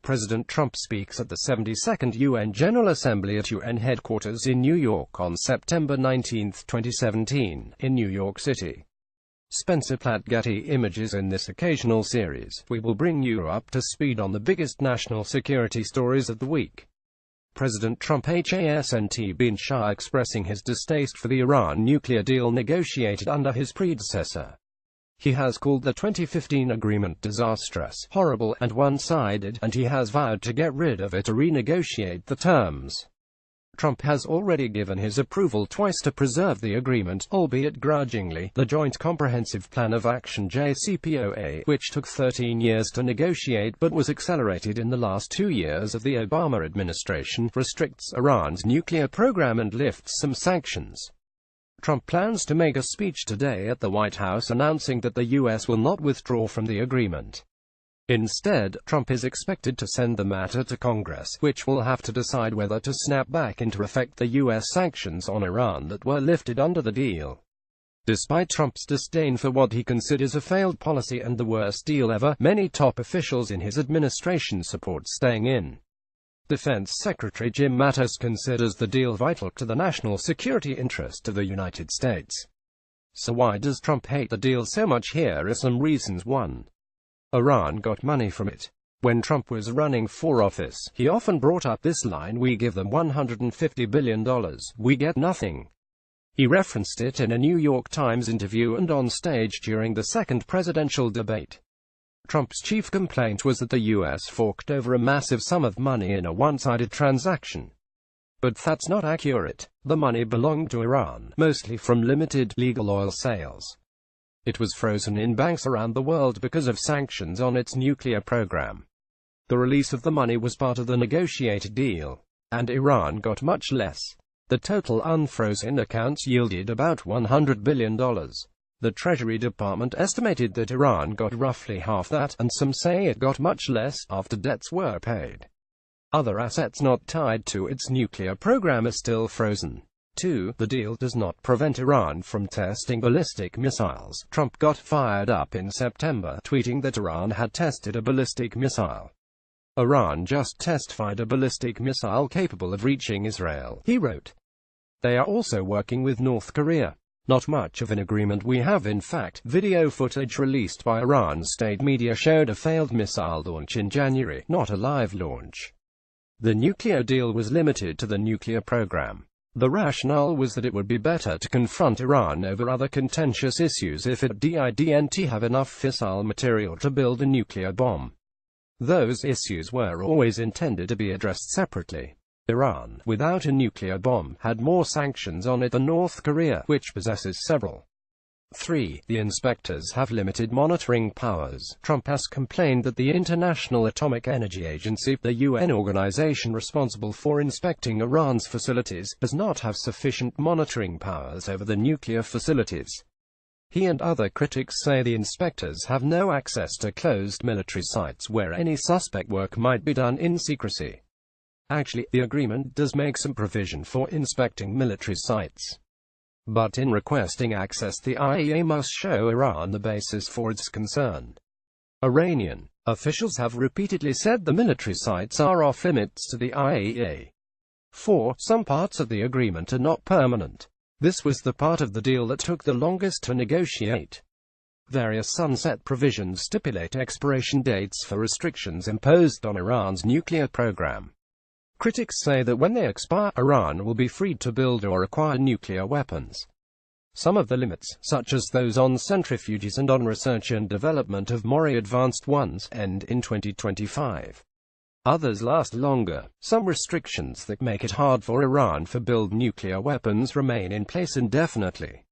President Trump speaks at the 72nd UN General Assembly at UN headquarters in New York on September 19, 2017, in New York City. Spencer Platt. Getty Images. In this occasional series, we will bring you up to speed on the biggest national security stories of the week. President Trump hasn't been shy expressing his distaste for the Iran nuclear deal negotiated under his predecessor. He has called the 2015 agreement disastrous, horrible, and one-sided, and he has vowed to get rid of it or renegotiate the terms. Trump has already given his approval twice to preserve the agreement, albeit grudgingly, the Joint Comprehensive Plan of Action (JCPOA), which took 13 years to negotiate but was accelerated in the last 2 years of the Obama administration, restricts Iran's nuclear program and lifts some sanctions. Trump plans to make a speech today at the White House announcing that the U.S. will not withdraw from the agreement. Instead, Trump is expected to send the matter to Congress, which will have to decide whether to snap back into effect the U.S. sanctions on Iran that were lifted under the deal. Despite Trump's disdain for what he considers a failed policy and the worst deal ever, many top officials in his administration support staying in. Defense Secretary Jim Mattis considers the deal vital to the national security interest of the United States. So why does Trump hate the deal so much? Here are some reasons. 1. Iran got money from it. When Trump was running for office, he often brought up this line: "We give them $150 billion, we get nothing." He referenced it in a New York Times interview and on stage during the second presidential debate. Trump's chief complaint was that the U.S. forked over a massive sum of money in a one-sided transaction. But that's not accurate. The money belonged to Iran, mostly from limited, legal oil sales. It was frozen in banks around the world because of sanctions on its nuclear program. The release of the money was part of the negotiated deal, and Iran got much less. The total unfrozen accounts yielded about $100 billion. The Treasury Department estimated that Iran got roughly half that, and some say it got much less, after debts were paid. Other assets not tied to its nuclear program are still frozen. 2. The deal does not prevent Iran from testing ballistic missiles. Trump got fired up in September, tweeting that Iran had tested a ballistic missile. "Iran just test-fired a ballistic missile capable of reaching Israel," he wrote. "They are also working with North Korea. Not much of an agreement we have. In fact, video footage released by Iran's state media showed a failed missile launch in January, not a live launch." The nuclear deal was limited to the nuclear program. The rationale was that it would be better to confront Iran over other contentious issues if it didn't have enough fissile material to build a nuclear bomb. Those issues were always intended to be addressed separately. Iran, without a nuclear bomb, had more sanctions on it than North Korea, which possesses several. 3. The inspectors have limited monitoring powers. Trump has complained that the International Atomic Energy Agency, the UN organization responsible for inspecting Iran's facilities, does not have sufficient monitoring powers over the nuclear facilities. He and other critics say the inspectors have no access to closed military sites where any suspect work might be done in secrecy. Actually, the agreement does make some provision for inspecting military sites. But in requesting access, the IAEA must show Iran the basis for its concern. Iranian officials have repeatedly said the military sites are off-limits to the IAEA. 4. Some parts of the agreement are not permanent. This was the part of the deal that took the longest to negotiate. Various sunset provisions stipulate expiration dates for restrictions imposed on Iran's nuclear program. Critics say that when they expire, Iran will be freed to build or acquire nuclear weapons. Some of the limits, such as those on centrifuges and on research and development of more advanced ones, end in 2025. Others last longer. Some restrictions that make it hard for Iran to build nuclear weapons remain in place indefinitely.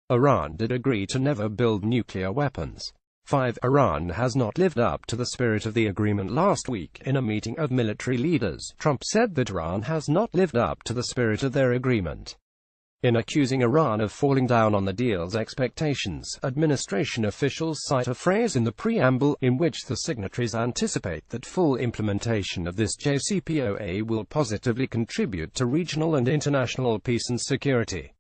Iran did agree to never build nuclear weapons. 5. Iran has not lived up to the spirit of the agreement. Last week, in a meeting of military leaders, Trump said that Iran has not lived up to the spirit of their agreement. In accusing Iran of falling down on the deal's expectations, administration officials cite a phrase in the preamble, in which the signatories anticipate that full implementation of this JCPOA will positively contribute to regional and international peace and security.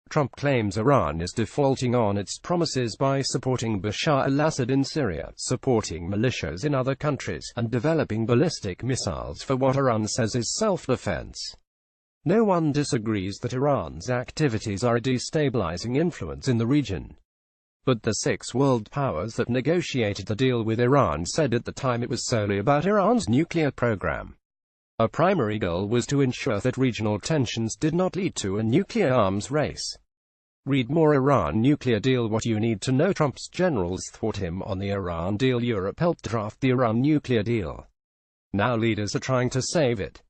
Trump claims Iran is defaulting on its promises by supporting Bashar al-Assad in Syria, supporting militias in other countries, and developing ballistic missiles for what Iran says is self-defense. No one disagrees that Iran's activities are a destabilizing influence in the region. But the six world powers that negotiated the deal with Iran said at the time it was solely about Iran's nuclear program. A primary goal was to ensure that regional tensions did not lead to a nuclear arms race. Read more Iran nuclear deal. What you need to know: Trump's generals thwart him on the Iran deal. Europe helped draft the Iran nuclear deal. Now leaders are trying to save it.